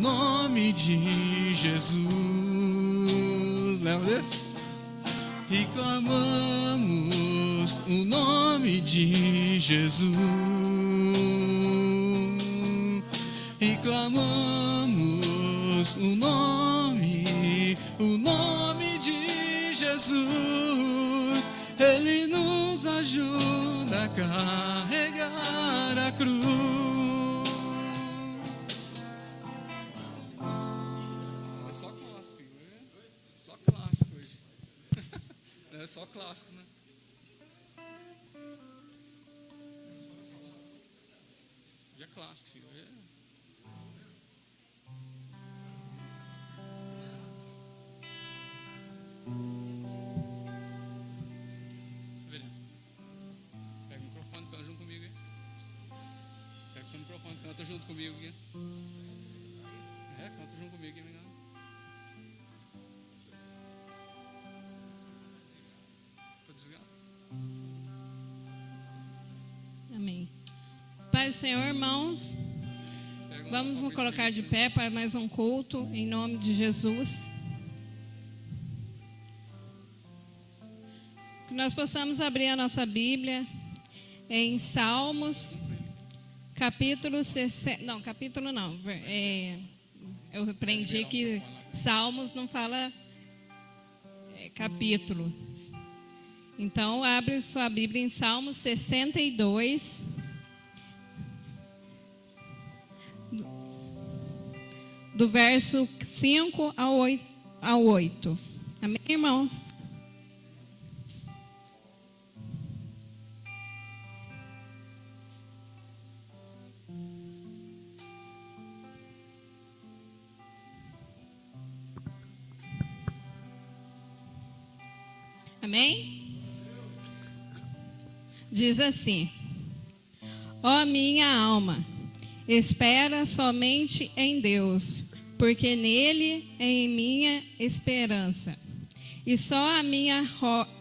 nome de Jesus. Lembra desse? E clamamos o nome de Jesus. E clamamos o nome de Jesus. Ele nos ajuda a carregar a cruz. É só clássico, filho. Só clássico hoje. É só clássico, né? Já é clássico, filho. Severino, pega o microfone, canta junto comigo aí. Pega o seu microfone, canta junto comigo aqui. Canta junto comigo aqui, me engano. Tô desligado. Amém. Pai do Senhor, irmãos, vamos nos colocar de pé para mais um culto, em nome de Jesus. Que nós possamos abrir a nossa Bíblia em Salmos, capítulo 60. Não, capítulo não. Eu aprendi que Salmos não fala capítulo. Então, abre sua Bíblia em Salmos 62. Do verso 5 ao 8. Amém, irmãos? Amém? Diz assim: ó minha alma, espera somente em Deus, porque nele é em minha esperança. E só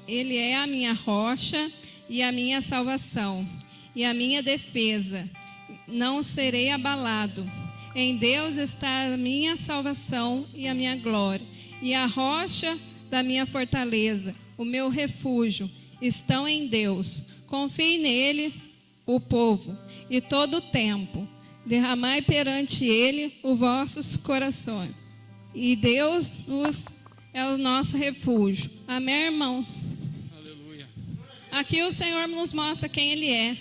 Ele é a minha rocha e a minha salvação, e a minha defesa. Não serei abalado. Em Deus está a minha salvação e a minha glória, e a rocha da minha fortaleza, o meu refúgio, estão em Deus. Confie nele, o povo, e todo o tempo. Derramai perante ele os vossos corações. E Deus é o nosso refúgio. Amém, irmãos? Aleluia. Aqui o Senhor nos mostra quem Ele é.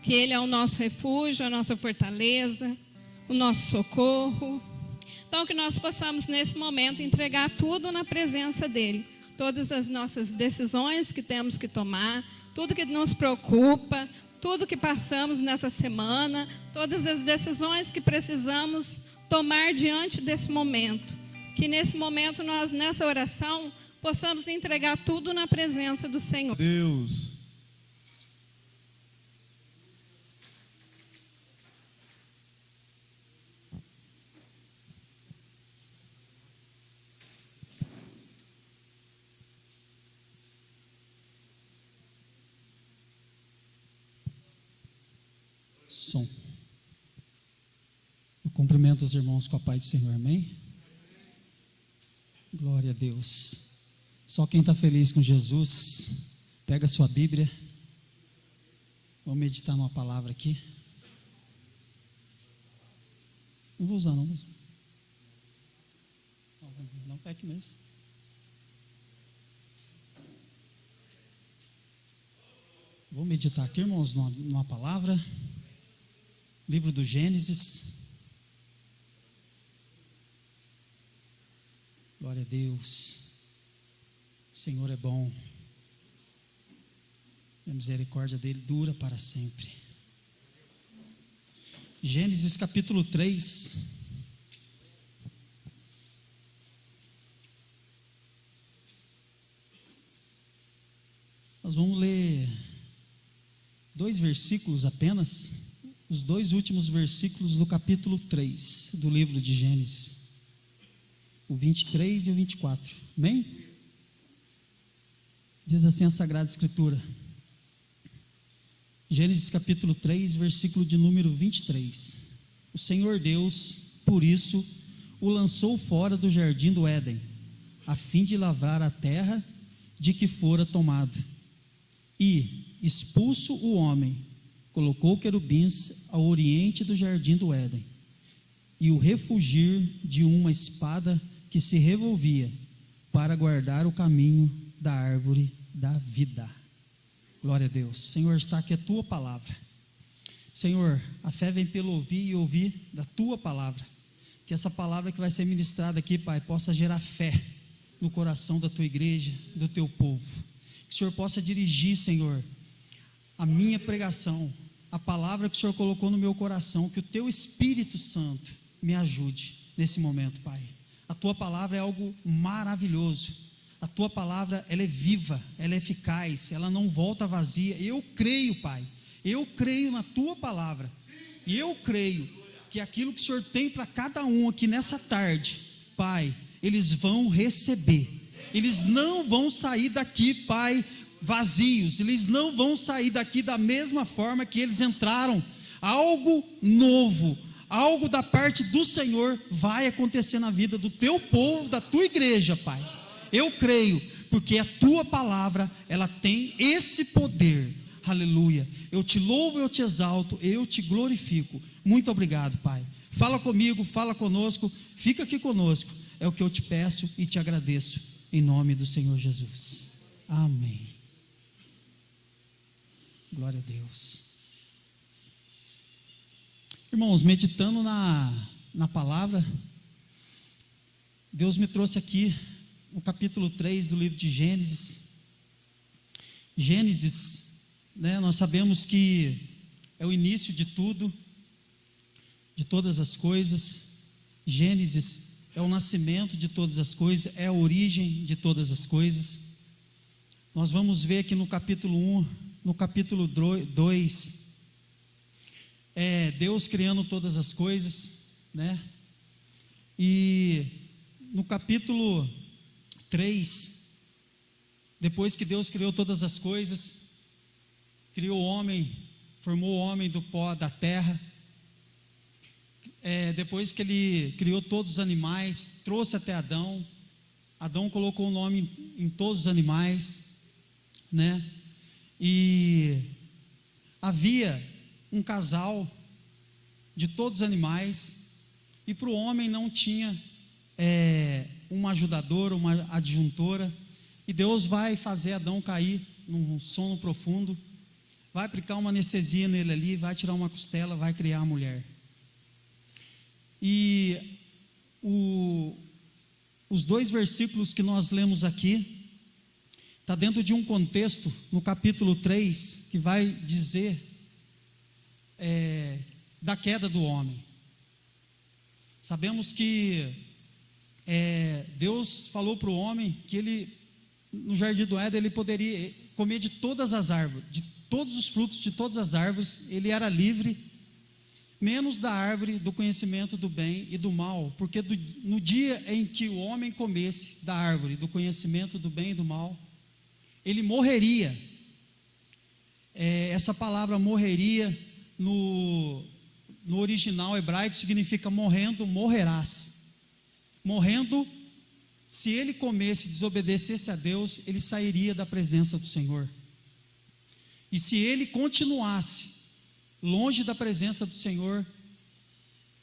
Que Ele é o nosso refúgio, a nossa fortaleza, o nosso socorro. Então, que nós possamos, nesse momento, entregar tudo na presença dEle. Todas as nossas decisões que temos que tomar, tudo que nos preocupa, tudo que passamos nessa semana, todas as decisões que precisamos tomar diante desse momento. Que nesse momento nós, nessa oração, possamos entregar tudo na presença do Senhor. Deus. Som. Eu cumprimento os irmãos com a paz do Senhor, amém? Glória a Deus. Só quem está feliz com Jesus, pega a sua Bíblia. Vamos meditar numa palavra aqui. Não vou usar, não. Não peque mesmo. Vou meditar aqui, irmãos, numa palavra. Livro do Gênesis. Glória a Deus. O Senhor é bom. E a misericórdia dele dura para sempre. Gênesis capítulo 3. Nós vamos ler 2 versículos apenas. Os 2 últimos versículos do capítulo 3 do livro de Gênesis, o 23 e o 24, amém? Diz assim a Sagrada Escritura, Gênesis capítulo 3, versículo de número 23: o Senhor Deus por isso o lançou fora do jardim do Éden, a fim de lavrar a terra de que fora tomado. E, expulso o homem, colocou querubins ao oriente do jardim do Éden, e o refugir de uma espada que se revolvia, para guardar o caminho da árvore da vida. Glória a Deus. Senhor, está aqui a tua palavra. Senhor, a fé vem pelo ouvir e ouvir da tua palavra. Que essa palavra que vai ser ministrada aqui, Pai, possa gerar fé no coração da tua igreja, do teu povo. Que o Senhor possa dirigir, Senhor, a minha pregação, a palavra que o Senhor colocou no meu coração. Que o teu Espírito Santo me ajude nesse momento, Pai. A tua palavra é algo maravilhoso. A tua palavra, ela é viva, ela é eficaz, ela não volta vazia. Eu creio, Pai, eu creio na tua palavra, e eu creio que aquilo que o Senhor tem para cada um aqui nessa tarde, Pai, eles vão receber. Eles não vão sair daqui, Pai, vazios. Eles não vão sair daqui da mesma forma que eles entraram. Algo novo, algo da parte do Senhor vai acontecer na vida do teu povo, da tua igreja, Pai. Eu creio, porque a tua palavra, ela tem esse poder. Aleluia. Eu te louvo, eu te exalto, eu te glorifico. Muito obrigado, Pai. Fala comigo, fala conosco, fica aqui conosco. É o que eu te peço e te agradeço, em nome do Senhor Jesus. Amém. Glória a Deus. Irmãos, meditando na palavra, Deus me trouxe aqui no capítulo 3 do livro de Gênesis. Gênesis, nós sabemos que é o início de tudo, de todas as coisas. Gênesis é o nascimento de todas as coisas, é a origem de todas as coisas. Nós vamos ver aqui no capítulo 1, no capítulo 2, Deus criando todas as coisas, e no capítulo 3, depois que Deus criou todas as coisas, criou o homem, formou o homem do pó da terra, depois que ele criou todos os animais, trouxe até Adão. Adão colocou o nome em todos os animais, e havia um casal de todos os animais, e para o homem não tinha uma ajudadora, uma adjuntora, e Deus vai fazer Adão cair num sono profundo, vai aplicar uma anestesia nele ali, vai tirar uma costela, vai criar a mulher. E os 2 versículos que nós lemos aqui, está dentro de um contexto, no capítulo 3, que vai dizer da queda do homem. Sabemos que Deus falou para o homem que ele, no jardim do Éden, ele poderia comer de todas as árvores, de todos os frutos de todas as árvores, ele era livre, menos da árvore do conhecimento do bem e do mal, porque no dia em que o homem comesse da árvore do conhecimento do bem e do mal, ele morreria. Essa palavra morreria no original hebraico significa morrendo, morrerás. Morrendo, se ele comesse e desobedecesse a Deus, ele sairia da presença do Senhor. E se ele continuasse longe da presença do Senhor,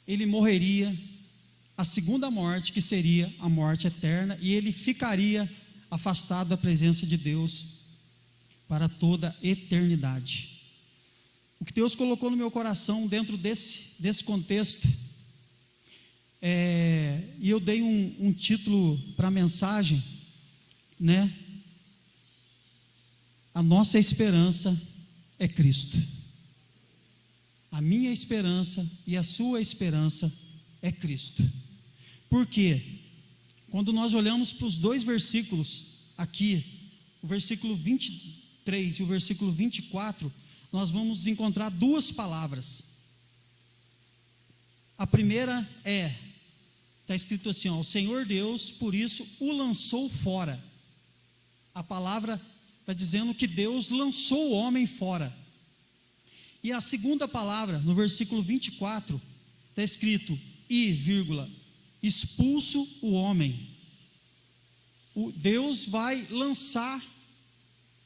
ele morreria a segunda morte, que seria a morte eterna, e ele ficaria afastado da presença de Deus para toda a eternidade. O que Deus colocou no meu coração dentro desse contexto, e eu dei um título para a mensagem, a nossa esperança é Cristo. A minha esperança e a sua esperança é Cristo. Por quê? Quando nós olhamos para os 2 versículos aqui, o versículo 23 e o versículo 24, nós vamos encontrar 2 palavras. A primeira está escrito assim, o Senhor Deus, por isso, o lançou fora. A palavra está dizendo que Deus lançou o homem fora. E a segunda palavra, no versículo 24, está escrito, vírgula, expulso o homem. Deus vai lançar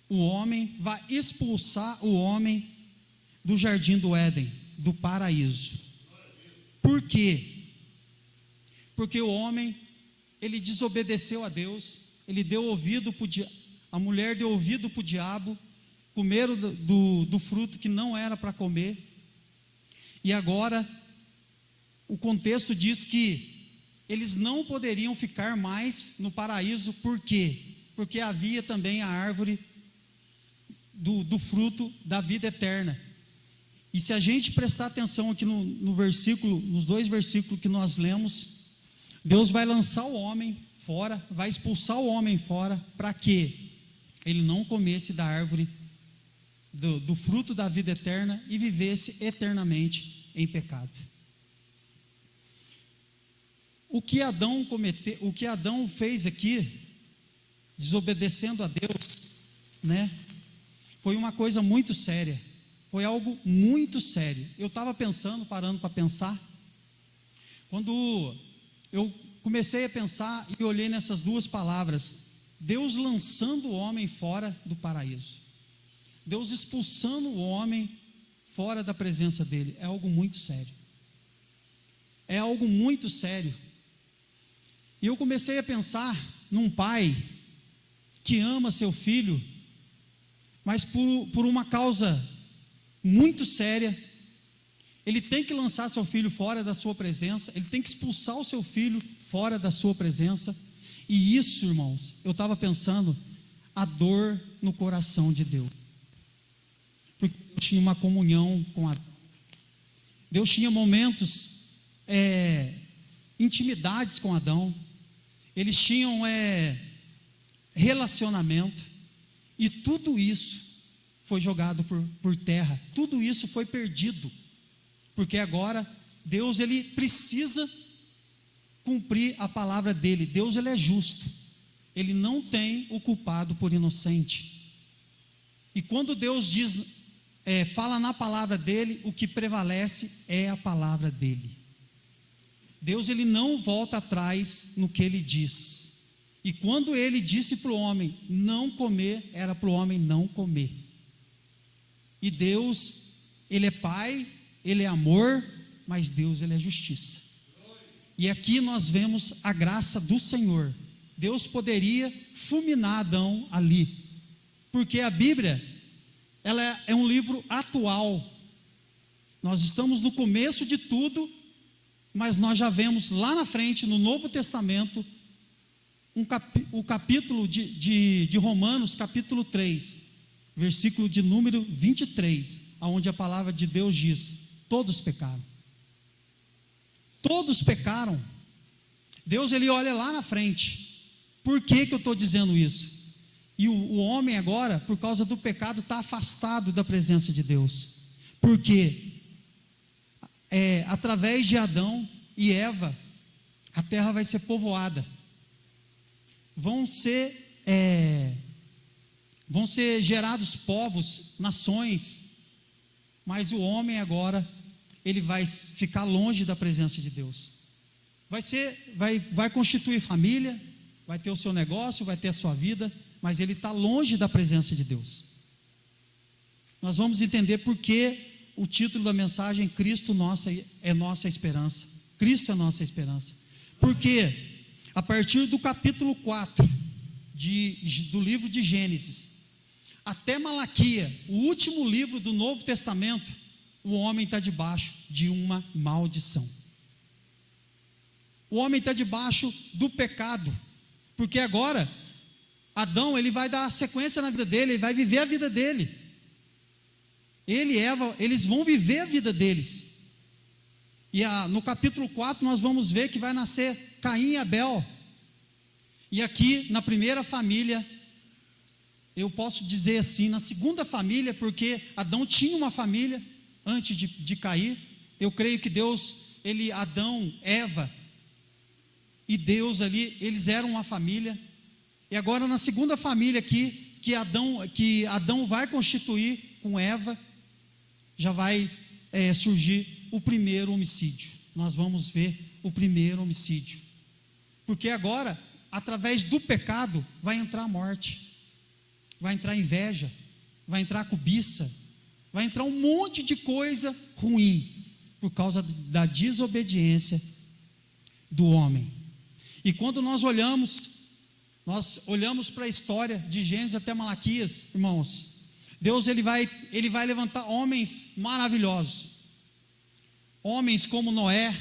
o homem, vai expulsar o homem do jardim do Éden, do paraíso. Por quê? Porque o homem, ele desobedeceu a Deus, ele deu ouvido para o diabo, a mulher deu ouvido para o diabo, comeram do fruto que não era para comer, e agora o contexto diz que eles não poderiam ficar mais no paraíso. Por quê? Porque havia também a árvore do fruto da vida eterna. E se a gente prestar atenção aqui no versículo, nos 2 versículos que nós lemos, Deus vai lançar o homem fora, vai expulsar o homem fora, para que ele não comesse da árvore do fruto da vida eterna e vivesse eternamente em pecado. O que Adão fez aqui, desobedecendo a Deus, né, foi uma coisa muito séria, foi algo muito sério. Eu estava parando para pensar, quando eu comecei a pensar e olhei nessas 2 palavras, Deus lançando o homem fora do paraíso, Deus expulsando o homem fora da presença dele, é algo muito sério, é algo muito sério. E eu comecei a pensar num pai que ama seu filho, mas por uma causa muito séria, ele tem que lançar seu filho fora da sua presença, ele tem que expulsar o seu filho fora da sua presença. E isso, irmãos, eu estava pensando, a dor no coração de Deus, porque Deus tinha uma comunhão com Adão, Deus tinha momentos, intimidades com Adão, eles tinham relacionamento, e tudo isso foi jogado por terra, tudo isso foi perdido, porque agora Deus, ele precisa cumprir a palavra dele. Deus, ele é justo, ele não tem o culpado por inocente, e quando Deus diz, fala na palavra dele, o que prevalece é a palavra dele. Deus, ele não volta atrás no que ele diz, e quando ele disse para o homem não comer, era para o homem não comer. E Deus, ele é pai, ele é amor, mas Deus, ele é justiça. E aqui nós vemos a graça do Senhor. Deus poderia fulminar Adão ali, porque a Bíblia, ela é um livro atual, nós estamos no começo de tudo, mas nós já vemos lá na frente, no Novo Testamento, o capítulo de Romanos, capítulo 3, versículo de número 23, onde a palavra de Deus diz: todos pecaram. Todos pecaram. Deus, ele olha lá na frente. Por que eu estou dizendo isso? E o homem agora, por causa do pecado, está afastado da presença de Deus, porque através de Adão e Eva, a terra vai ser povoada, vão ser gerados povos, nações, mas o homem agora, ele vai ficar longe da presença de Deus, vai constituir família, vai ter o seu negócio, vai ter a sua vida, mas ele está longe da presença de Deus. Nós vamos entender por que o título da mensagem, Cristo é nossa esperança. Cristo é nossa esperança. Porque a partir do capítulo 4 do livro de Gênesis até Malaquias, o último livro do Novo Testamento, o homem está debaixo de uma maldição. O homem está debaixo do pecado, porque agora Adão, ele vai dar sequência na vida dele, ele vai viver a vida dele. Ele e Eva, eles vão viver a vida deles. E no capítulo 4 nós vamos ver que vai nascer Caim e Abel. E aqui na primeira família, eu posso dizer assim, na segunda família, porque Adão tinha uma família antes de cair. Eu creio que Deus, Adão, Eva e Deus ali, eles eram uma família. E agora na segunda família aqui, que Adão vai constituir com Eva, já vai surgir o primeiro homicídio. Nós vamos ver o primeiro homicídio. Porque agora, através do pecado, vai entrar a morte, vai entrar a inveja, vai entrar a cobiça, vai entrar um monte de coisa ruim, por causa da desobediência do homem. E quando nós olhamos para a história de Gênesis até Malaquias, irmãos, Deus ele vai levantar homens maravilhosos, homens como Noé.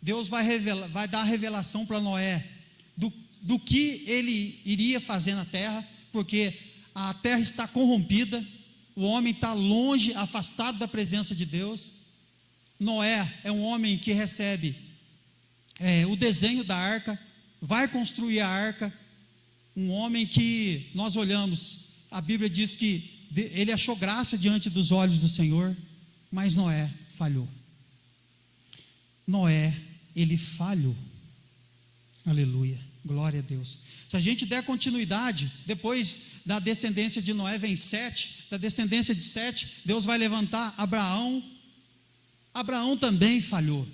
Deus vai dar a revelação para Noé do que ele iria fazer na terra, porque a terra está corrompida, o homem está longe, afastado da presença de Deus. Noé é um homem que recebe o desenho da arca, vai construir a arca, um homem que nós olhamos, a Bíblia diz que ele achou graça diante dos olhos do Senhor, mas Noé falhou. Noé, ele falhou. Aleluia, glória a Deus. Se a gente der continuidade, depois da descendência de Noé vem Sete, da descendência de Sete, Deus vai levantar Abraão. Abraão também falhou.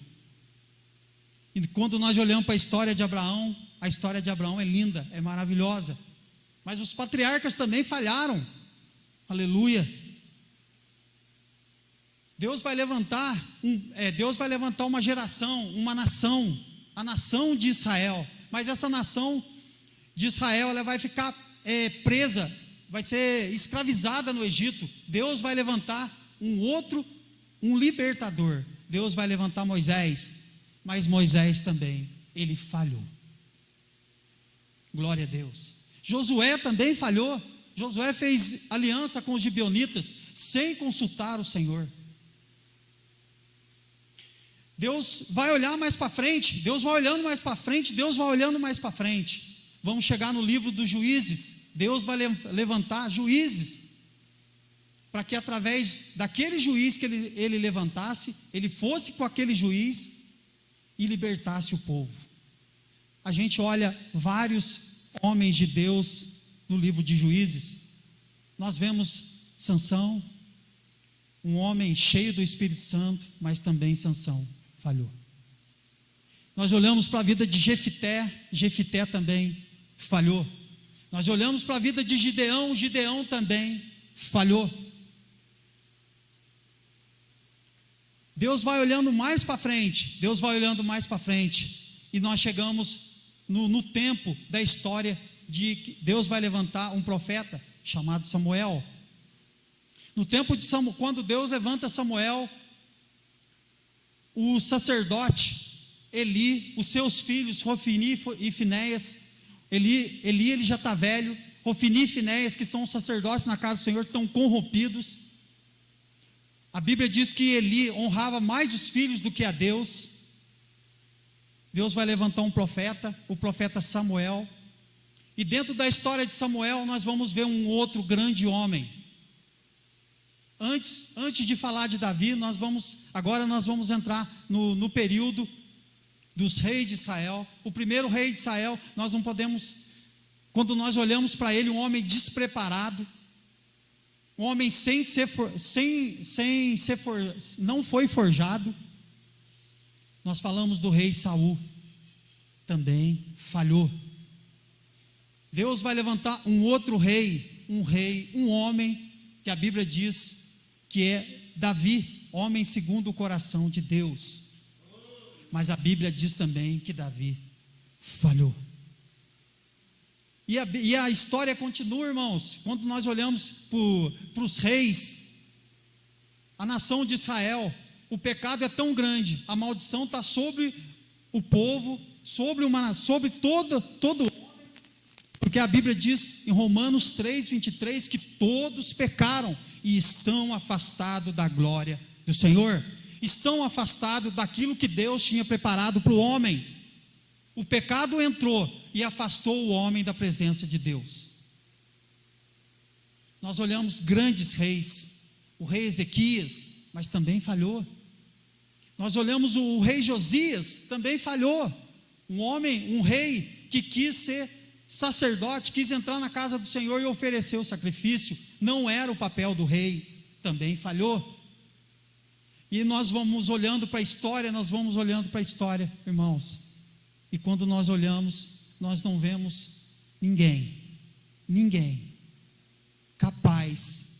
E quando nós olhamos para a história de Abraão é linda, é maravilhosa. Mas os patriarcas também falharam. Aleluia. Deus vai levantar uma geração, uma nação, a nação de Israel. Mas essa nação de Israel, ela vai ficar presa, vai ser escravizada no Egito. Deus vai levantar um libertador. Deus vai levantar Moisés, mas Moisés também, ele falhou. Glória a Deus. Josué também falhou. Josué fez aliança com os gibeonitas sem consultar o Senhor. Deus vai olhar mais para frente, Deus vai olhando mais para frente, Deus vai olhando mais para frente. Vamos chegar no livro dos Juízes. Deus vai levantar juízes, para que através daquele juiz que ele levantasse, ele fosse com aquele juiz e libertasse o povo. A gente olha vários homens de Deus no livro de Juízes. Nós vemos Sansão, um homem cheio do Espírito Santo, mas também Sansão falhou. Nós olhamos para a vida de Jefité também falhou. Nós olhamos para a vida de Gideão também falhou. Deus vai olhando mais para frente, e nós chegamos no tempo da história de que Deus vai levantar um profeta chamado Samuel. No tempo de Samuel, quando Deus levanta Samuel, o sacerdote Eli, os seus filhos Hofni e Finéias, ele já está velho. Hofni e Finéias, que são os sacerdotes na casa do Senhor, estão corrompidos. A Bíblia diz que Eli honrava mais os filhos do que a Deus. Deus vai levantar um profeta, o profeta Samuel. E dentro da história de Samuel, nós vamos ver um outro grande homem. Antes de falar de Davi, agora nós vamos entrar no período dos reis de Israel. O primeiro rei de Israel, nós não podemos, quando nós olhamos para ele, um homem despreparado, um homem não foi forjado. Nós falamos do rei Saul, também falhou. Deus vai levantar um outro rei, um homem, que a Bíblia diz que é Davi, homem segundo o coração de Deus. Mas a Bíblia diz também que Davi falhou. E a história continua, irmãos. Quando nós olhamos para os reis, a nação de Israel, o pecado é tão grande, a maldição está sobre o povo, sobre todo homem, porque a Bíblia diz em Romanos 3:23 que todos pecaram e estão afastados da glória do Senhor, estão afastados daquilo que Deus tinha preparado para o homem. O pecado entrou e afastou o homem da presença de Deus. Nós olhamos grandes reis, o rei Ezequias, mas também falhou. Nós olhamos o rei Josias, também falhou. Um rei que quis ser sacerdote, quis entrar na casa do Senhor e oferecer o sacrifício, não era o papel do rei, também falhou. E nós vamos olhando para a história, irmãos. E quando nós olhamos, nós não vemos ninguém capaz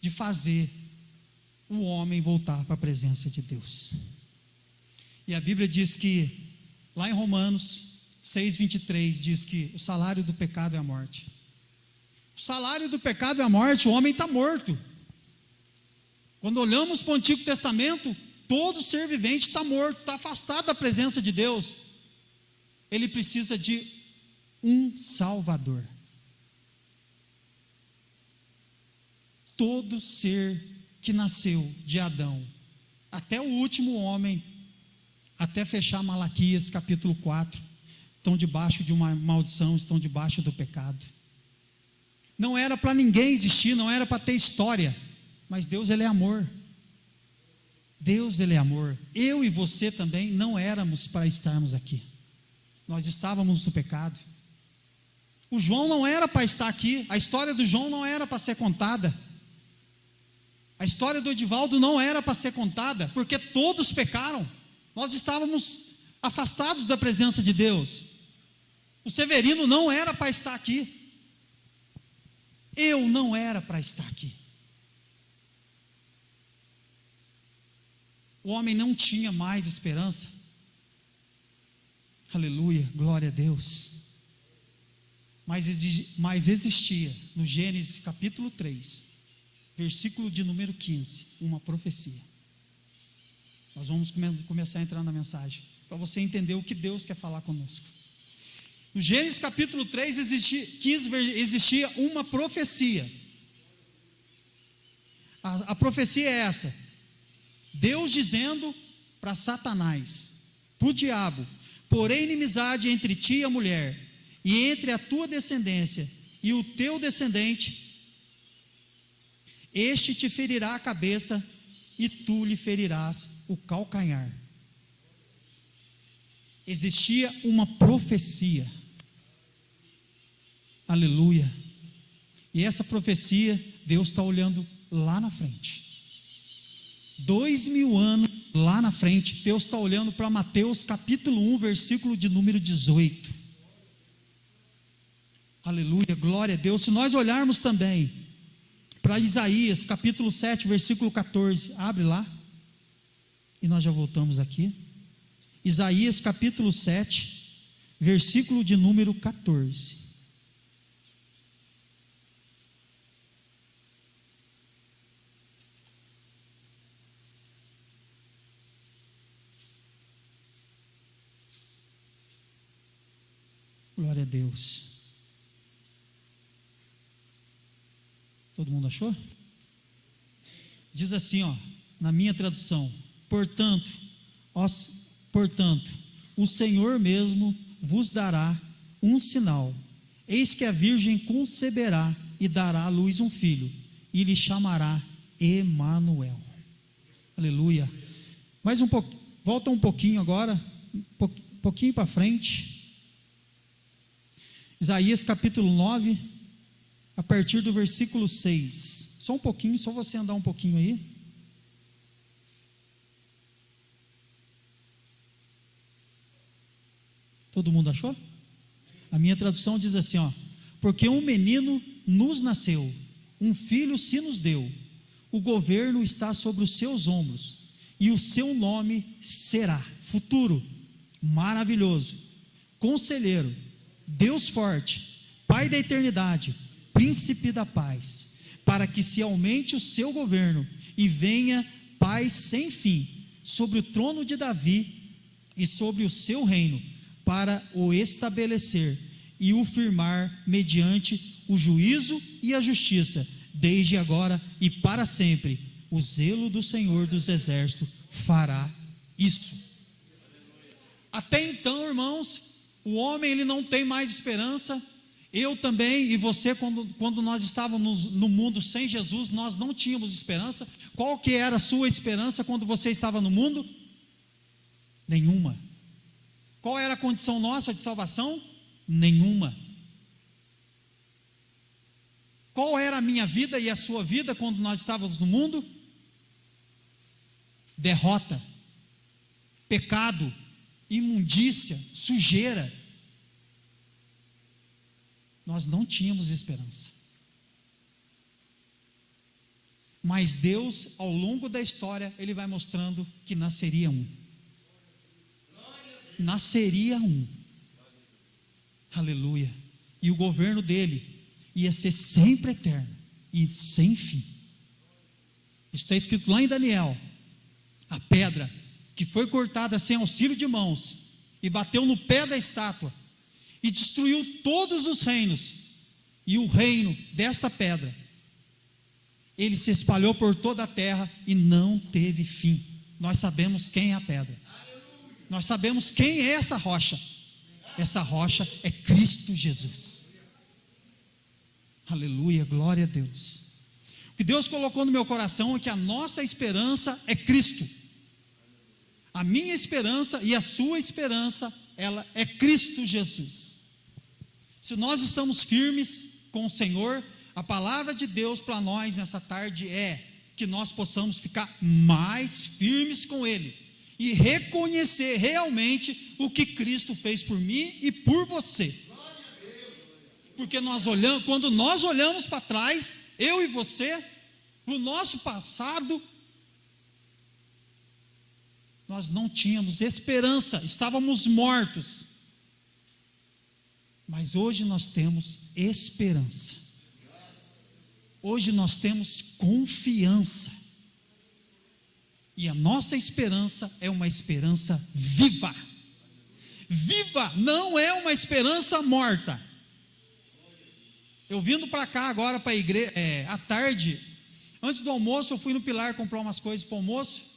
de fazer o homem voltar para a presença de Deus. E a Bíblia diz que, lá em Romanos 6:23, diz que o salário do pecado é a morte. O salário do pecado é a morte, o homem está morto. Quando olhamos para o Antigo Testamento, todo ser vivente está morto, está afastado da presença de Deus. Ele precisa de um Salvador. Todo ser que nasceu de Adão, até o último homem, até fechar Malaquias capítulo 4, estão debaixo de uma maldição, estão debaixo do pecado. Não era para ninguém existir, não era para ter história, mas Deus, Ele é amor. Deus, Ele é amor. Eu e você também não éramos para estarmos aqui. Nós estávamos no pecado. O João não era para estar aqui. A história do João não era para ser contada. A história do Edivaldo não era para ser contada, porque todos pecaram. Nós estávamos afastados da presença de Deus. O Severino não era para estar aqui. Eu não era para estar aqui. O homem não tinha mais esperança. Aleluia, glória a Deus. Mas existia no Gênesis capítulo 3, versículo de número 15, uma profecia. Nós vamos começar a entrar na mensagem, para você entender o que Deus quer falar conosco. No Gênesis capítulo 3 existia uma profecia. A profecia é essa: Deus dizendo para Satanás, para o diabo: porém inimizade entre ti e a mulher, e entre a tua descendência e o teu descendente, este te ferirá a cabeça e tu lhe ferirás o calcanhar. Existia uma profecia. Aleluia. E essa profecia, Deus está olhando lá na frente. 2000 anos lá na frente, Deus está olhando para Mateus capítulo 1, versículo de número 18. Aleluia, glória a Deus. Se nós olharmos também para Isaías capítulo 7, versículo 14, abre lá, e nós já voltamos aqui. Isaías capítulo 7, versículo de número 14. Glória a Deus. Todo mundo achou? Diz assim, na minha tradução: portanto, o Senhor mesmo vos dará um sinal. Eis que a virgem conceberá e dará à luz um filho, e lhe chamará Emanuel. Aleluia. Mais um pouquinho, volta um pouquinho agora, pouquinho para frente. Isaías capítulo 9, a partir do versículo 6. Só um pouquinho, só você andar um pouquinho aí. Todo mundo achou? A minha tradução diz assim, porque um menino nos nasceu, um filho se nos deu, o governo está sobre os seus ombros, e o seu nome será, futuro, maravilhoso, conselheiro, Deus forte, Pai da eternidade, Príncipe da paz, para que se aumente o seu governo e venha paz sem fim sobre o trono de Davi e sobre o seu reino, para o estabelecer e o firmar mediante o juízo e a justiça, desde agora e para sempre. O zelo do Senhor dos exércitos fará isso. Até então, irmãos, o homem ele não tem mais esperança. Eu também e você, quando nós estávamos no mundo sem Jesus, nós não tínhamos esperança. Qual que era a sua esperança quando você estava no mundo? Nenhuma. Qual era a condição nossa de salvação? Nenhuma. Qual era a minha vida e a sua vida quando nós estávamos no mundo? derrota, pecado, imundícia, sujeira. Nós não tínhamos esperança. Mas Deus, ao longo da história, Ele vai mostrando que nasceria um. Nasceria um. Aleluia. E o governo dele ia ser sempre eterno e sem fim. Isso está escrito lá em Daniel. A pedra que foi cortada sem auxílio de mãos e bateu no pé da estátua e destruiu todos os reinos, e o reino desta pedra, ele se espalhou por toda a terra e não teve fim. Nós sabemos quem é a pedra. Nós sabemos quem é essa rocha. Essa rocha é Cristo Jesus. Aleluia, glória a Deus. O que Deus colocou no meu coração é que a nossa esperança é Cristo. A minha esperança e a sua esperança, ela é Cristo Jesus. Se nós estamos firmes com o Senhor, a palavra de Deus para nós nessa tarde é que nós possamos ficar mais firmes com Ele e reconhecer realmente o que Cristo fez por mim e por você. Porque quando nós olhamos para trás, eu e você, para o nosso passado, nós não tínhamos esperança, estávamos mortos. Mas hoje nós temos esperança. Hoje nós temos confiança. E a nossa esperança é uma esperança viva. Viva, não é uma esperança morta. Eu vindo para cá agora para a igreja, à tarde, antes do almoço, eu fui no Pilar comprar umas coisas para o almoço.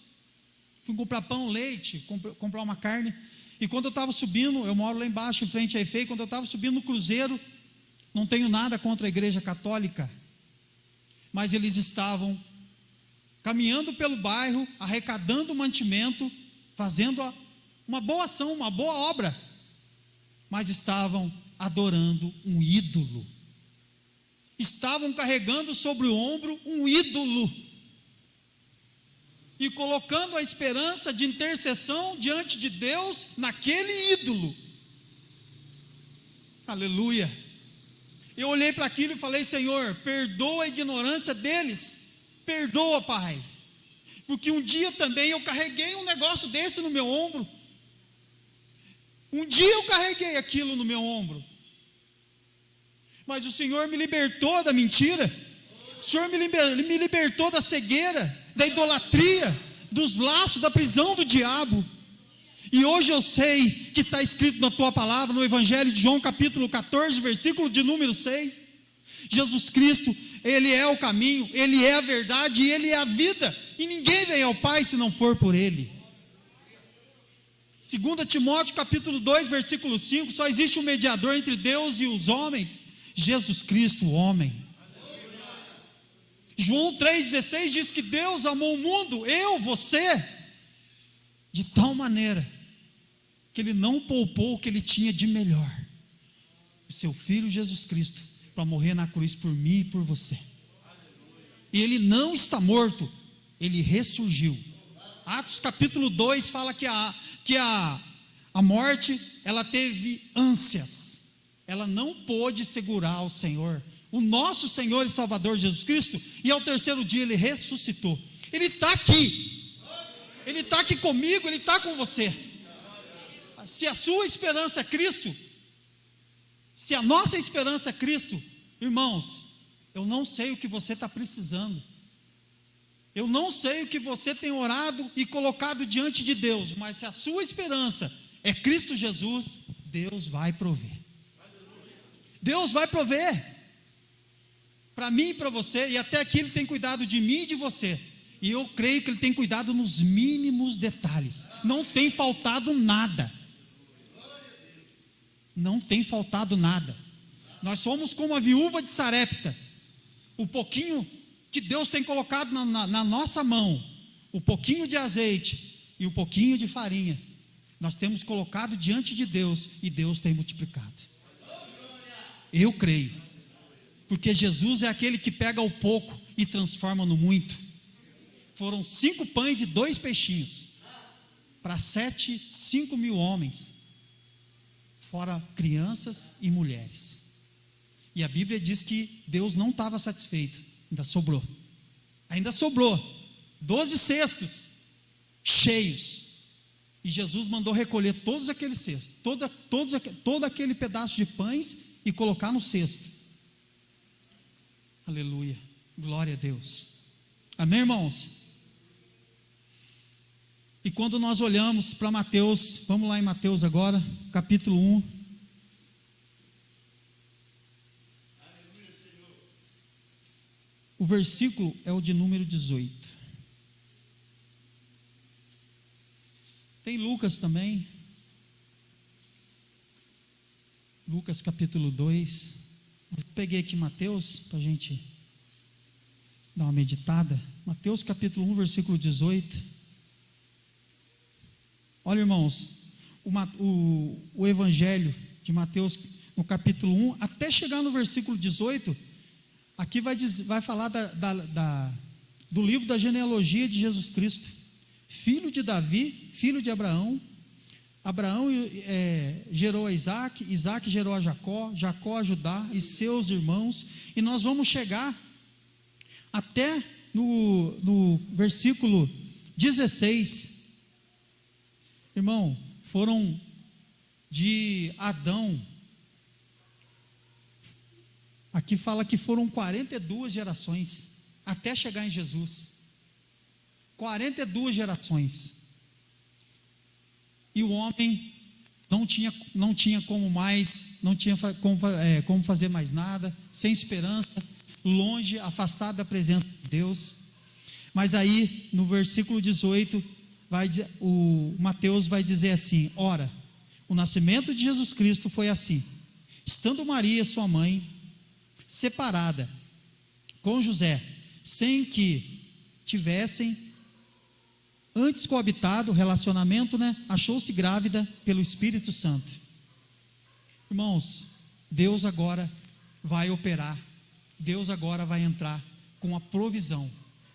Fui comprar pão, leite, comprar uma carne. E quando eu estava subindo, eu moro lá embaixo, em frente à EFEI, quando eu estava subindo no cruzeiro, não tenho nada contra a igreja católica, mas eles estavam caminhando pelo bairro, arrecadando mantimento, fazendo uma boa ação, uma boa obra, mas estavam adorando um ídolo. Estavam carregando sobre o ombro um ídolo e colocando a esperança de intercessão diante de Deus naquele ídolo. Aleluia. Eu olhei para aquilo e falei: Senhor, perdoa a ignorância deles, perdoa, Pai, porque um dia também eu carreguei um negócio desse no meu ombro. Um dia eu carreguei aquilo no meu ombro, mas o Senhor me libertou da mentira. O Senhor me libertou da cegueira, da idolatria, dos laços, da prisão do diabo. E hoje eu sei que está escrito na tua palavra, no Evangelho de João capítulo 14, versículo de número 6, Jesus Cristo, Ele é o caminho, Ele é a verdade e Ele é a vida, e ninguém vem ao Pai se não for por Ele. 2 Timóteo capítulo 2, versículo 5, só existe um mediador entre Deus e os homens, Jesus Cristo, o homem. João 3,16 diz que Deus amou o mundo, eu, você, de tal maneira que Ele não poupou o que Ele tinha de melhor, o seu Filho Jesus Cristo, para morrer na cruz por mim e por você. E Ele não está morto, Ele ressurgiu. Atos capítulo 2 fala que a morte, ela teve ânsias, ela não pôde segurar o Senhor, o nosso Senhor e Salvador Jesus Cristo, e ao terceiro dia Ele ressuscitou. Ele está aqui, Ele está aqui comigo, Ele está com você. Se a sua esperança é Cristo, se a nossa esperança é Cristo, irmãos, eu não sei o que você está precisando, eu não sei o que você tem orado e colocado diante de Deus, mas se a sua esperança é Cristo Jesus, Deus vai prover. Deus vai prover para mim e para você, e até aqui Ele tem cuidado de mim e de você, e eu creio que Ele tem cuidado nos mínimos detalhes, não tem faltado nada, não tem faltado nada. Nós somos como a viúva de Sarepta, o pouquinho que Deus tem colocado na nossa mão, o pouquinho de azeite e o pouquinho de farinha, nós temos colocado diante de Deus, e Deus tem multiplicado. Eu creio, porque Jesus é aquele que pega o pouco e transforma no muito. Foram 5 pães e 2 peixinhos, para 5 mil homens, fora crianças e mulheres. E a Bíblia diz que Deus não estava satisfeito, ainda sobrou 12 cestos cheios. E Jesus mandou recolher todos aqueles cestos, todo aquele pedaço de pães e colocar no cesto. Aleluia, glória a Deus. Amém, irmãos? E quando nós olhamos para Mateus, vamos lá em Mateus agora, capítulo 1. O versículo é o de número 18. Tem Lucas também. Lucas capítulo 2. Eu peguei aqui Mateus para a gente dar uma meditada. Mateus capítulo 1, versículo 18. Olha, irmãos, o Evangelho de Mateus, no capítulo 1, até chegar no versículo 18, aqui vai falar do livro da genealogia de Jesus Cristo, filho de Davi, filho de Abraão. Abraão gerou a Isaac, Isaac gerou a Jacó, Jacó a Judá e seus irmãos, e nós vamos chegar até no versículo 16. Irmão, foram de Adão, aqui fala que foram 42 gerações, até chegar em Jesus, 42 gerações, e o homem não tinha como fazer mais nada, sem esperança, longe, afastado da presença de Deus. Mas aí, no versículo 18, o Mateus vai dizer assim: ora, o nascimento de Jesus Cristo foi assim: estando Maria, sua mãe, separada com José, sem que tivessem antes coabitado, relacionamento, achou-se grávida pelo Espírito Santo. Irmãos, Deus agora vai operar, Deus agora vai entrar com a provisão,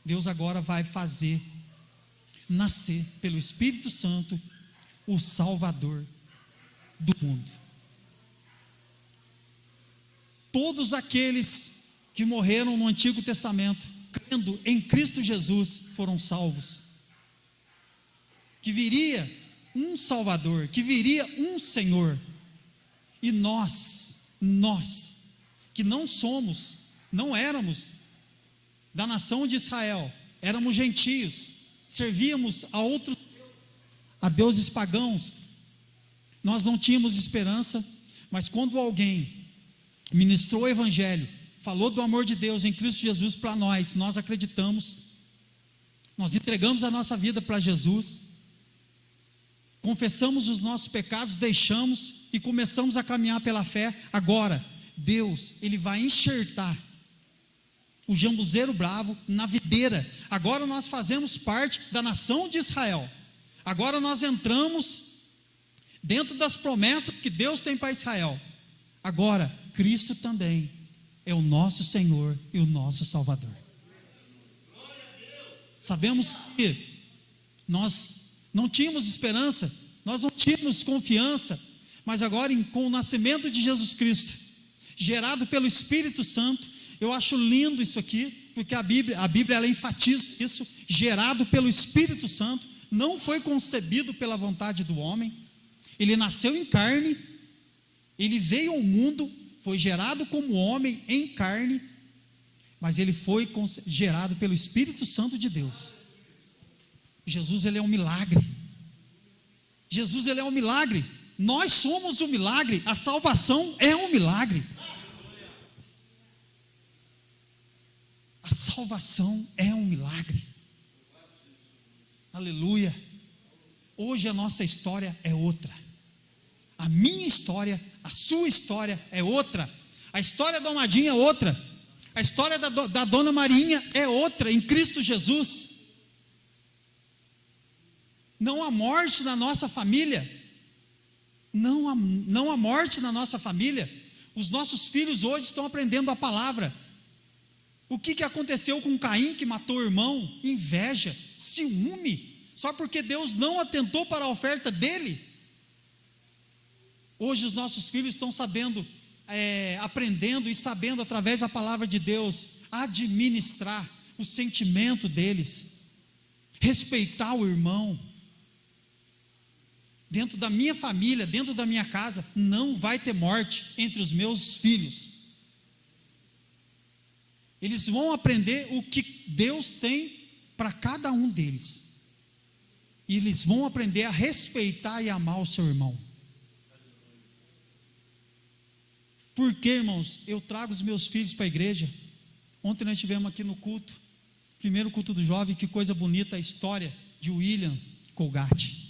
Deus agora vai fazer nascer pelo Espírito Santo o Salvador do mundo. Todos aqueles que morreram no Antigo Testamento, crendo em Cristo Jesus, foram salvos. Que viria um Salvador, que viria um Senhor. E nós que não éramos da nação de Israel, éramos gentios, servíamos a deuses pagãos, nós não tínhamos esperança. Mas quando alguém ministrou o Evangelho, falou do amor de Deus em Cristo Jesus para nós acreditamos, nós entregamos a nossa vida para Jesus, confessamos os nossos pecados, deixamos e começamos a caminhar pela fé. Agora, Deus, Ele vai enxertar o jambuzeiro bravo na videira. Agora nós fazemos parte da nação de Israel. Agora nós entramos dentro das promessas que Deus tem para Israel. Agora, Cristo também é o nosso Senhor e o nosso Salvador. Sabemos que nós não tínhamos esperança, nós não tínhamos confiança, mas agora com o nascimento de Jesus Cristo, gerado pelo Espírito Santo, eu acho lindo isso aqui, porque a Bíblia ela enfatiza isso, gerado pelo Espírito Santo, não foi concebido pela vontade do homem, ele nasceu em carne, ele veio ao mundo, foi gerado como homem em carne, mas ele foi gerado pelo Espírito Santo de Deus. Jesus, ele é um milagre. Jesus, ele é um milagre. Nós somos um milagre. A salvação é um milagre. A salvação é um milagre. Aleluia. Hoje a nossa história é outra. A minha história, a sua história é outra. A história da Amadinha é outra. A história da Dona Marinha é outra em Cristo Jesus. Não há morte na nossa família. Não há morte na nossa família. Os nossos filhos hoje estão aprendendo a palavra. O que aconteceu com Caim, que matou o irmão? Inveja, ciúme, só porque Deus não atentou para a oferta dele. Hoje os nossos filhos estão sabendo, aprendendo e sabendo através da palavra de Deus, administrar o sentimento deles, respeitar o irmão. Dentro da minha família, dentro da minha casa, não vai ter morte entre os meus filhos. Eles vão aprender o que Deus tem para cada um deles. E eles vão aprender a respeitar e amar o seu irmão. Porque, irmãos, eu trago os meus filhos para a igreja. Ontem nós estivemos aqui no culto, primeiro culto do jovem, que coisa bonita a história de William Colgate.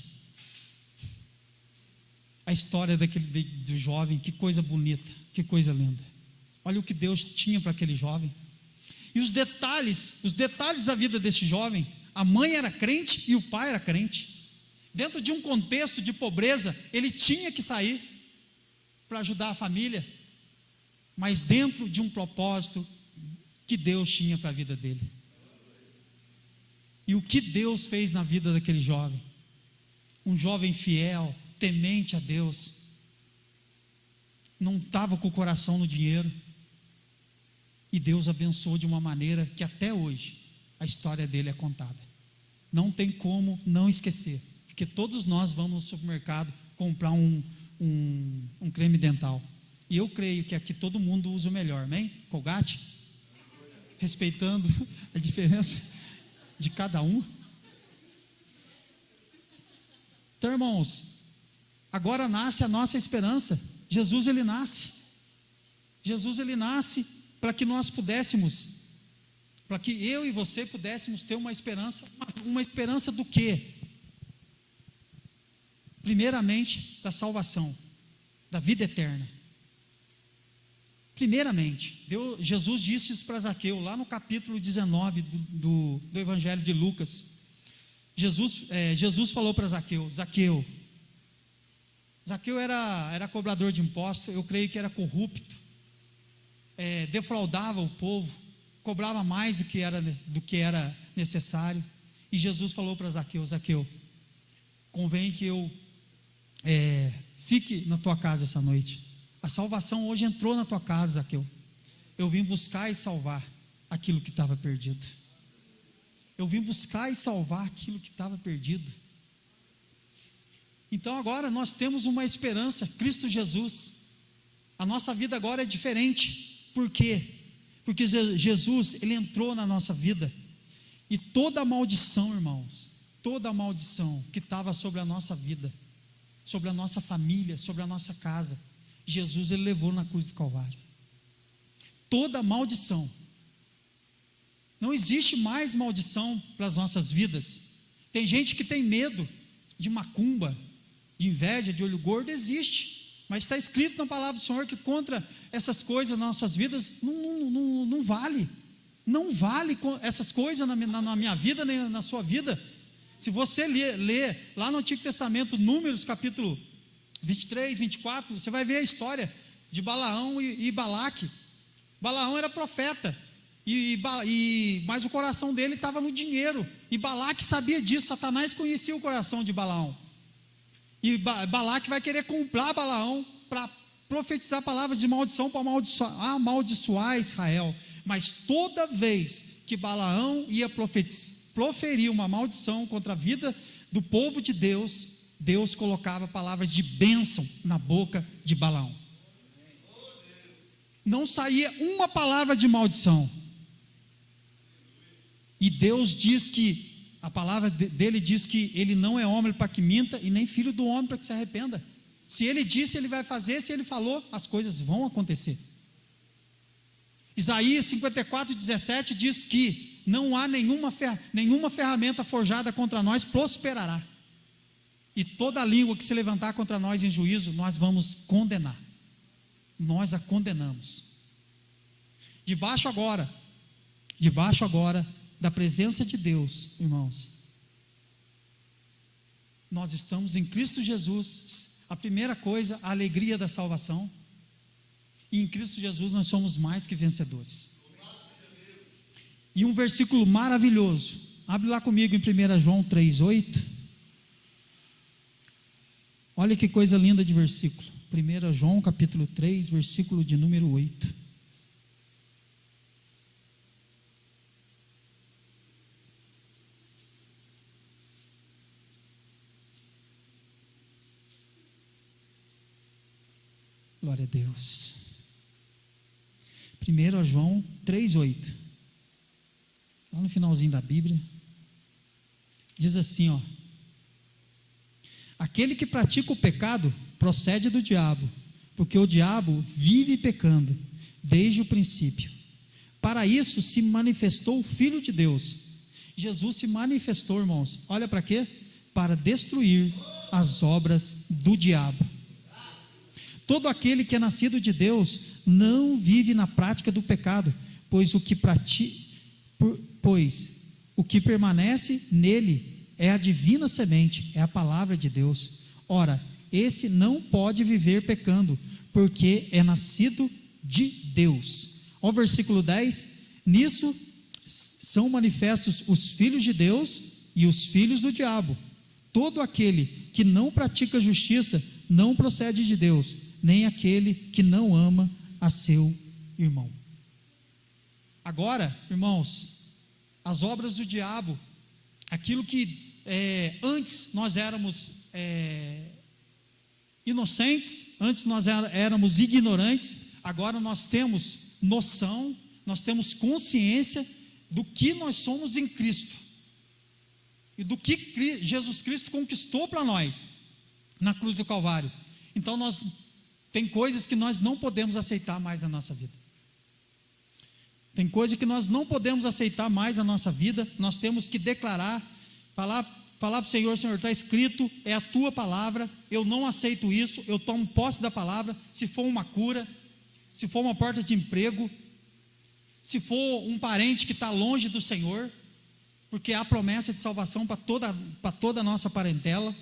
A história do jovem, que coisa bonita, que coisa linda. Olha o que Deus tinha para aquele jovem. E os detalhes da vida desse jovem, a mãe era crente e o pai era crente. Dentro de um contexto de pobreza, ele tinha que sair para ajudar a família, mas dentro de um propósito que Deus tinha para a vida dele. E o que Deus fez na vida daquele jovem? Um jovem fiel, temente a Deus, não estava com o coração no dinheiro, e Deus abençoou de uma maneira que até hoje a história dele é contada. Não tem como não esquecer, porque todos nós vamos no supermercado comprar um creme dental, e eu creio que aqui todo mundo usa o melhor, amém? Colgate, respeitando a diferença de cada um. Então, irmãos, agora nasce a nossa esperança. Jesus ele nasce para que nós pudéssemos, para que eu e você pudéssemos ter uma esperança do quê? Primeiramente, da salvação, da vida eterna. Primeiramente, Jesus disse isso para Zaqueu, lá no capítulo 19 do Evangelho de Lucas. Jesus falou para Zaqueu: Zaqueu era cobrador de impostos, eu creio que era corrupto, defraudava o povo, cobrava mais do que era necessário. E Jesus falou para Zaqueu: Zaqueu, convém que eu fique na tua casa essa noite. A salvação hoje entrou na tua casa, Zaqueu. Eu vim buscar e salvar aquilo que estava perdido. Eu vim buscar e salvar aquilo que estava perdido. Então agora nós temos uma esperança, Cristo Jesus. A nossa vida agora é diferente. Por quê? Porque Jesus, ele entrou na nossa vida. E toda a maldição, irmãos, toda a maldição que estava sobre a nossa vida, sobre a nossa família, sobre a nossa casa, Jesus ele levou na cruz do Calvário. Toda a maldição. Não existe mais maldição para as nossas vidas. Tem gente que tem medo de macumba, de inveja, de olho gordo, existe. Mas está escrito na palavra do Senhor que contra essas coisas nas nossas vidas não vale. Não vale essas coisas na minha vida, nem na sua vida. Se você ler lá no Antigo Testamento, Números capítulo 23, 24, você vai ver a história de Balaão e Balaque. Balaão era profeta, mas o coração dele estava no dinheiro, e Balaque sabia disso. Satanás conhecia o coração de Balaão, e Balaque vai querer comprar Balaão para profetizar palavras de maldição, para amaldiçoar Israel. Mas toda vez que Balaão ia proferir uma maldição contra a vida do povo de Deus, Deus colocava palavras de bênção na boca de Balaão. Não saía uma palavra de maldição. E Deus diz que, a palavra dele diz que ele não é homem para que minta, e nem filho do homem para que se arrependa. Se ele disse, ele vai fazer. Se ele falou, as coisas vão acontecer. Isaías 54:17 diz que não há nenhuma ferramenta forjada contra nós prosperará. E toda língua que se levantar contra nós em juízo, nós vamos condenar. Nós a condenamos. Debaixo agora da presença de Deus, irmãos, nós estamos em Cristo Jesus. A primeira coisa, a alegria da salvação. E em Cristo Jesus nós somos mais que vencedores. E um versículo maravilhoso. Abre lá comigo em 1 João 3,8. Olha que coisa linda de versículo. 1 João capítulo 3, versículo de número 8. Glória a Deus. 1 João 3,8. Lá no finalzinho da Bíblia. Diz assim, ó. Aquele que pratica o pecado procede do diabo, porque o diabo vive pecando desde o princípio. Para isso se manifestou o Filho de Deus. Jesus se manifestou, irmãos. Olha para quê? Para destruir as obras do diabo. Todo aquele que é nascido de Deus não vive na prática do pecado, pois o que permanece nele é a divina semente, é a palavra de Deus. Ora, esse não pode viver pecando, porque é nascido de Deus. Ó, versículo 10: nisso são manifestos os filhos de Deus e os filhos do diabo. Todo aquele que não pratica justiça não procede de Deus, nem aquele que não ama a seu irmão. Agora, irmãos, as obras do diabo, aquilo que antes nós éramos inocentes, antes nós éramos ignorantes, agora nós temos noção, nós temos consciência do que nós somos em Cristo e do que Jesus Cristo conquistou para nós na cruz do Calvário. Então tem coisas que nós não podemos aceitar mais na nossa vida. Tem coisas que nós não podemos aceitar mais na nossa vida. Nós temos que declarar, falar para o Senhor: Senhor, está escrito, é a tua palavra, eu não aceito isso, eu tomo posse da palavra. Se for uma cura, se for uma porta de emprego, se for um parente que está longe do Senhor, porque há promessa de salvação para toda a nossa parentela.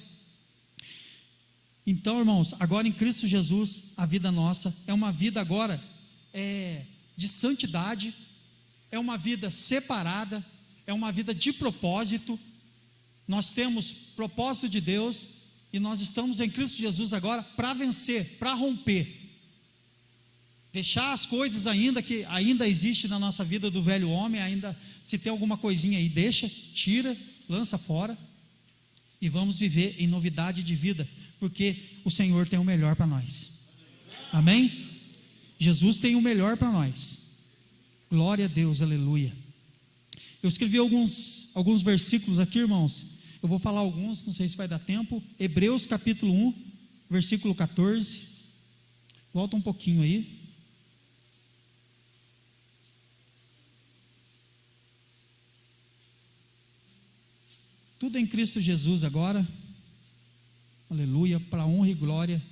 Então, irmãos, agora em Cristo Jesus, a vida nossa é uma vida agora de santidade, é uma vida separada, é uma vida de propósito. Nós temos propósito de Deus e nós estamos em Cristo Jesus agora para vencer, para romper, deixar as coisas que ainda existe na nossa vida do velho homem. Ainda se tem alguma coisinha aí, deixa, tira, lança fora, e vamos viver em novidade de vida, porque o Senhor tem o melhor para nós. Amém? Jesus tem o melhor para nós. Glória a Deus, aleluia. Eu escrevi alguns versículos aqui, irmãos. Eu vou falar alguns, não sei se vai dar tempo. Hebreus capítulo 1, versículo 14. Volta um pouquinho aí. Tudo em Cristo Jesus agora. Aleluia, para a honra e glória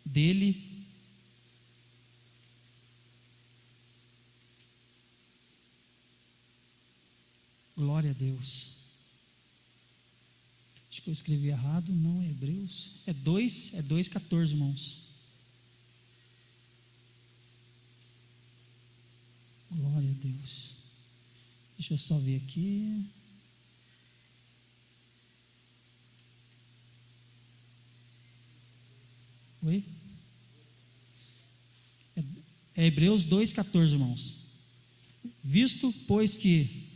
dele. Glória a Deus. Acho que eu escrevi errado, não é Hebreus. É 2:14, irmãos. Glória a Deus. Deixa eu só ver aqui. Oi? É Hebreus 2:14, irmãos. Visto, pois, que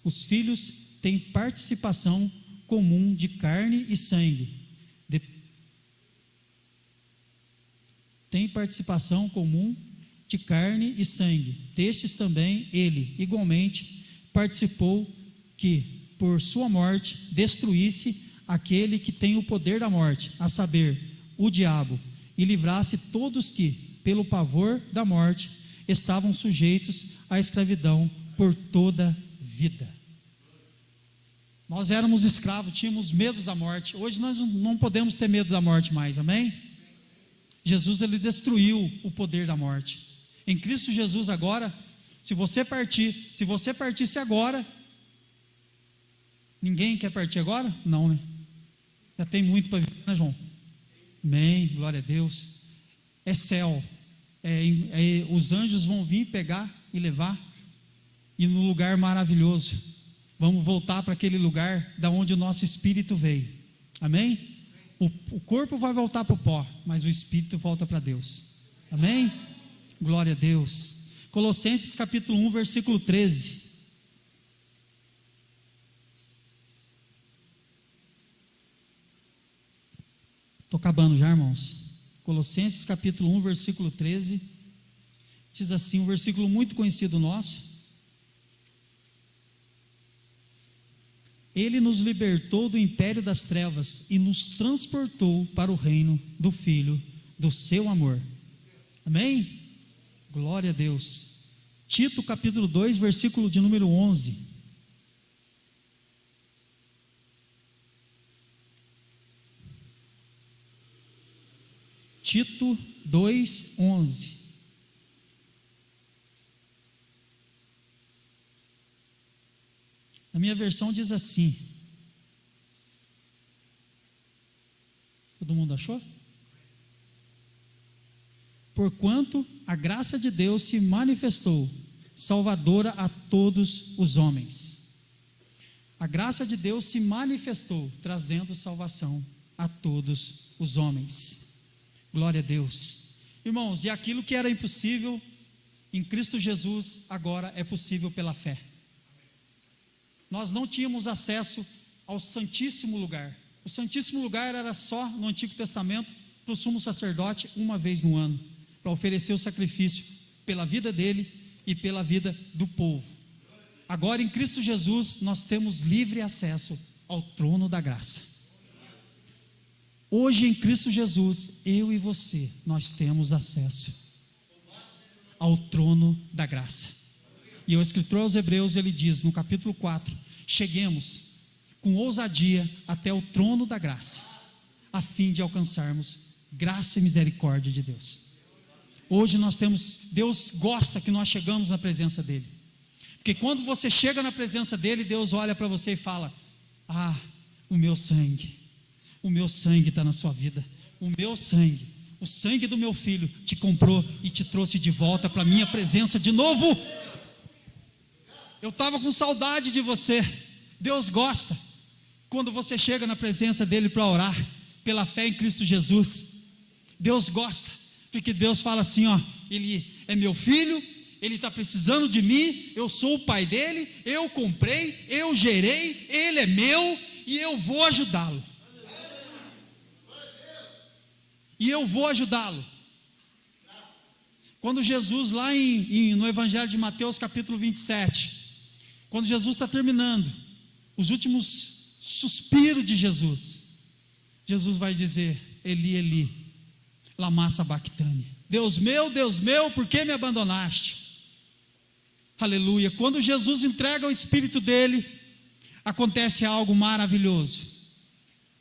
os filhos têm participação comum de carne e sangue, tem participação comum de carne e sangue, destes também ele, igualmente, participou que, por sua morte, destruísse aquele que tem o poder da morte, a saber, o diabo, e livrasse todos que, pelo pavor da morte, estavam sujeitos à escravidão por toda a vida. Nós éramos escravos, tínhamos medo da morte. Hoje nós não podemos ter medo da morte mais, amém? Jesus, ele destruiu o poder da morte. Em Cristo Jesus agora, se você partisse agora, ninguém quer partir agora? Não, né? Já tem muito para viver, né, João? Amém, glória a Deus. É céu, os anjos vão vir pegar e levar. e no lugar maravilhoso. Vamos voltar para aquele lugar da onde o nosso espírito veio. Amém? O corpo vai voltar para o pó, mas o espírito volta para Deus. Amém? Glória a Deus. Colossenses capítulo 1, versículo 13. Estou acabando já, irmãos. Colossenses capítulo 1, versículo 13. Diz assim, um versículo muito conhecido nosso. Ele nos libertou do império das trevas e nos transportou para o reino do Filho do seu amor. Amém? Glória a Deus. Tito capítulo 2, versículo de número 11. Tito 2, 11. A minha versão diz assim. Todo mundo achou? Porquanto a graça de Deus se manifestou, salvadora a todos os homens. A graça de Deus se manifestou, trazendo salvação a todos os homens. Glória a Deus. Irmãos, e aquilo que era impossível em Cristo Jesus, agora é possível pela fé. Nós não tínhamos acesso ao Santíssimo Lugar. O Santíssimo Lugar era só no Antigo Testamento para o sumo sacerdote uma vez no ano, para oferecer o sacrifício pela vida dele e pela vida do povo. Agora em Cristo Jesus nós temos livre acesso ao trono da graça. Hoje em Cristo Jesus, eu e você, nós temos acesso ao trono da graça. E o escritor aos Hebreus, ele diz no capítulo 4, cheguemos com ousadia até o trono da graça, a fim de alcançarmos graça e misericórdia de Deus. Hoje nós temos, Deus gosta que nós chegamos na presença dele, porque quando você chega na presença dele, Deus olha para você e fala, o meu sangue está na sua vida, o sangue do meu filho te comprou e te trouxe de volta para a minha presença de novo. Eu estava com saudade de você. Deus gosta quando você chega na presença dele para orar, pela fé em Cristo Jesus. Deus gosta, porque Deus fala assim, ele é meu filho, ele está precisando de mim, eu sou o pai dele, eu comprei, eu gerei, ele é meu, e eu vou ajudá-lo. Quando Jesus, lá no Evangelho de Mateus, capítulo 27, quando Jesus está terminando, os últimos suspiros de Jesus, Jesus vai dizer, Eli, Eli, lama sabachthani, Deus meu, por que me abandonaste? Aleluia. Quando Jesus entrega o Espírito dele, acontece algo maravilhoso.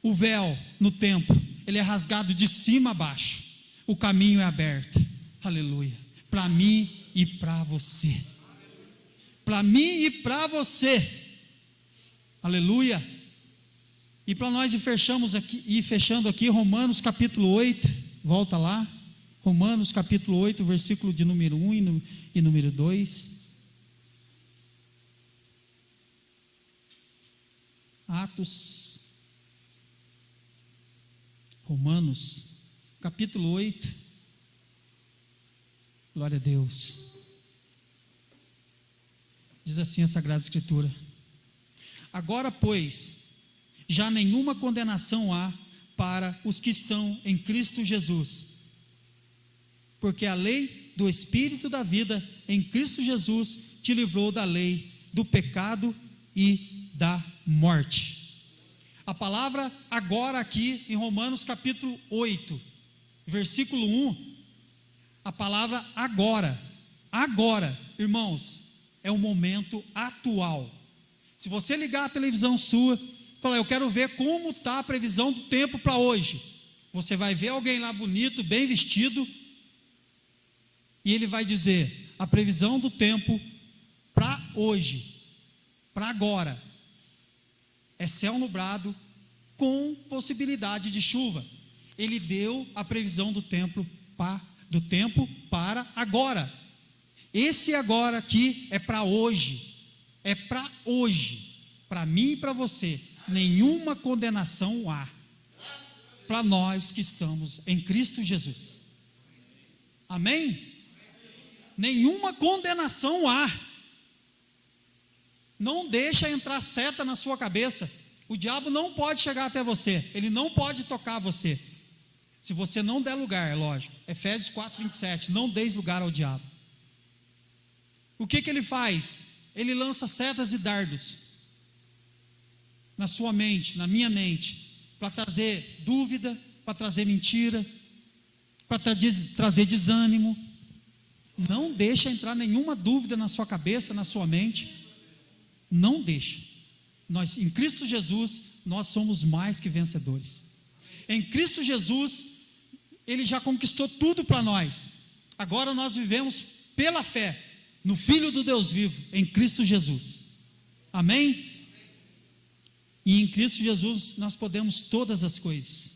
O véu no templo, ele é rasgado de cima a baixo, o caminho é aberto. Aleluia. Para mim e para você. Para mim e para você. Aleluia. E para nós ir fechando aqui Romanos capítulo 8, volta lá. Romanos capítulo 8, versículo de número 1 e número 2. Romanos capítulo 8. Glória a Deus. Diz assim a Sagrada Escritura: agora, pois, já nenhuma condenação há para os que estão em Cristo Jesus, porque a lei do Espírito da vida em Cristo Jesus te livrou da lei do pecado e da morte. A palavra agora aqui em Romanos capítulo 8, versículo 1, a palavra agora, irmãos, é o momento atual. Se você ligar a televisão sua, falar, eu quero ver como está a previsão do tempo para hoje, você vai ver alguém lá bonito, bem vestido, e ele vai dizer, a previsão do tempo para hoje, para agora, é céu nublado com possibilidade de chuva. Ele deu a previsão do tempo para agora. Esse agora aqui é para hoje. É para hoje. Para mim e para você. Nenhuma condenação há para nós que estamos em Cristo Jesus. Amém? Nenhuma condenação há. Não deixa entrar seta na sua cabeça. O diabo não pode chegar até você. Ele não pode tocar você. Se você não der lugar, é lógico. Efésios 4:27, não deis lugar ao diabo. O que ele faz? Ele lança setas e dardos na sua mente, na minha mente, para trazer dúvida, para trazer mentira, para trazer desânimo. Não deixa entrar nenhuma dúvida na sua cabeça, na sua mente. Não deixa. Nós, em Cristo Jesus, nós somos mais que vencedores. Em Cristo Jesus, Ele já conquistou tudo para nós. Agora nós vivemos pela fé no Filho do Deus vivo, em Cristo Jesus. Amém? E em Cristo Jesus nós podemos todas as coisas.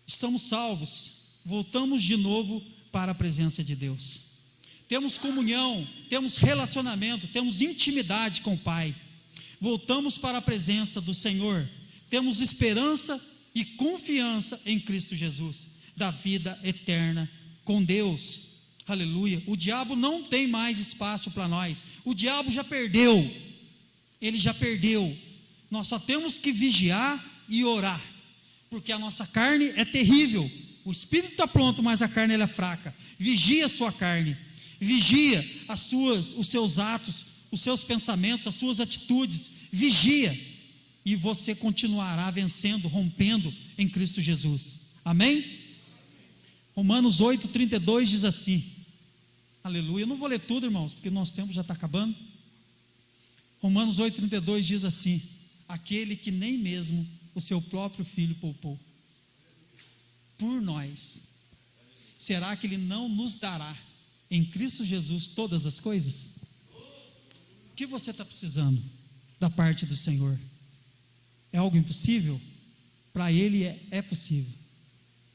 Estamos salvos, voltamos de novo para a presença de Deus. Temos comunhão, temos relacionamento, temos intimidade com o Pai. Voltamos para a presença do Senhor. Temos esperança e confiança em Cristo Jesus, da vida eterna com Deus. Aleluia. O diabo não tem mais espaço para nós. O diabo já perdeu. Ele já perdeu. Nós só temos que vigiar e orar, porque a nossa carne é terrível. O espírito está pronto, mas a carne ela é fraca. Vigia a sua carne. Vigia os seus atos, os seus pensamentos, as suas atitudes. Vigia. E você continuará vencendo, rompendo em Cristo Jesus. Amém? Romanos 8:32 diz assim. Aleluia. Eu não vou ler tudo, irmãos, porque nosso tempo já está acabando. Romanos 8:32 diz assim: aquele que nem mesmo o seu próprio filho poupou por nós, será que Ele não nos dará em Cristo Jesus todas as coisas? O que você está precisando da parte do Senhor? É algo impossível? Para Ele é possível.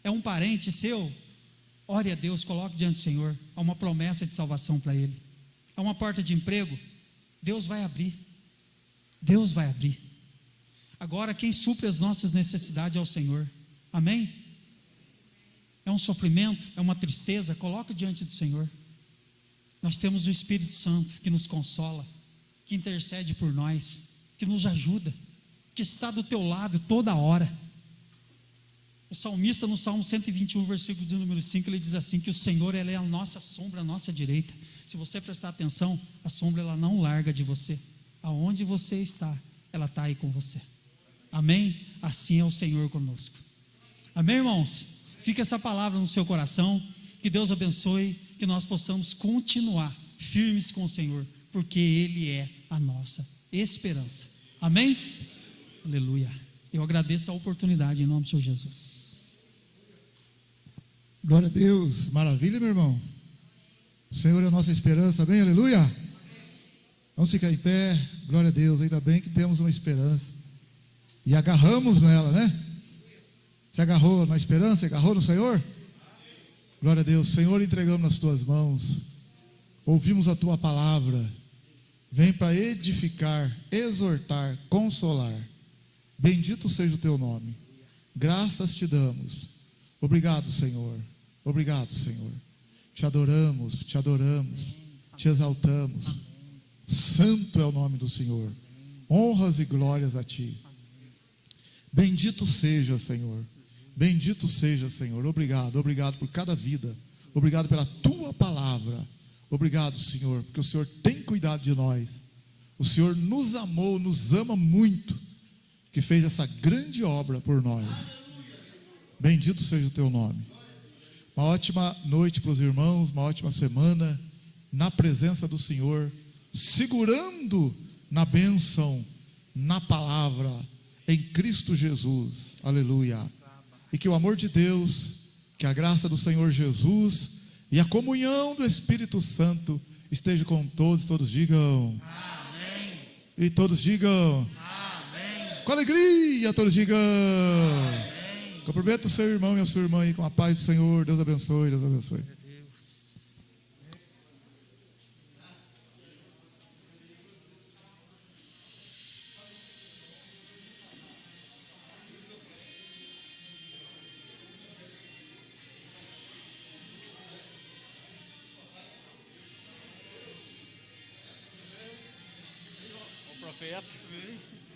É um parente seu? Ore a Deus, coloque diante do Senhor. Há uma promessa de salvação para ele. Há uma porta de emprego? Deus vai abrir. Deus vai abrir. Agora quem supre as nossas necessidades é o Senhor. Amém? É um sofrimento, é uma tristeza, coloca diante do Senhor. Nós temos o Espírito Santo que nos consola, que intercede por nós, que nos ajuda, que está do teu lado toda hora. O salmista no Salmo 121, versículo de número 5, ele diz assim, que o Senhor ele é a nossa sombra, a nossa direita. Se você prestar atenção, a sombra ela não larga de você. Aonde você está, ela está aí com você. Amém? Assim é o Senhor conosco. Amém, irmãos? Fica essa palavra no seu coração, que Deus abençoe, que nós possamos continuar firmes com o Senhor, porque Ele é a nossa esperança. Amém? Aleluia. Eu agradeço a oportunidade em nome do Senhor Jesus. Glória a Deus, maravilha, meu irmão. O Senhor é a nossa esperança, amém? Aleluia. Vamos ficar em pé, glória a Deus. Ainda bem que temos uma esperança e agarramos nela, né? Você agarrou na esperança, agarrou no Senhor? Glória a Deus. Senhor, entregamos nas tuas mãos, ouvimos a tua palavra, vem para edificar, exortar, consolar. Bendito seja o teu nome, graças te damos. Obrigado, Senhor, obrigado, Senhor. Te adoramos, te exaltamos. Santo é o nome do Senhor, honras e glórias a ti. Bendito seja, Senhor, bendito seja, Senhor. Obrigado, obrigado por cada vida, obrigado pela tua palavra. Obrigado, Senhor, porque o Senhor tem cuidado de nós. O Senhor nos amou, nos ama muito, que fez essa grande obra por nós. Bendito seja o teu nome. Uma ótima noite para os irmãos, uma ótima semana na presença do Senhor, segurando na bênção, na palavra, em Cristo Jesus. Aleluia. E que o amor de Deus, que a graça do Senhor Jesus e a comunhão do Espírito Santo esteja com todos digam amém. E todos digam amém. Com alegria, todos digam amém. Cumprimenta o seu irmão e a sua irmã aí com a paz do Senhor. Deus abençoe, Deus abençoe. profeta também.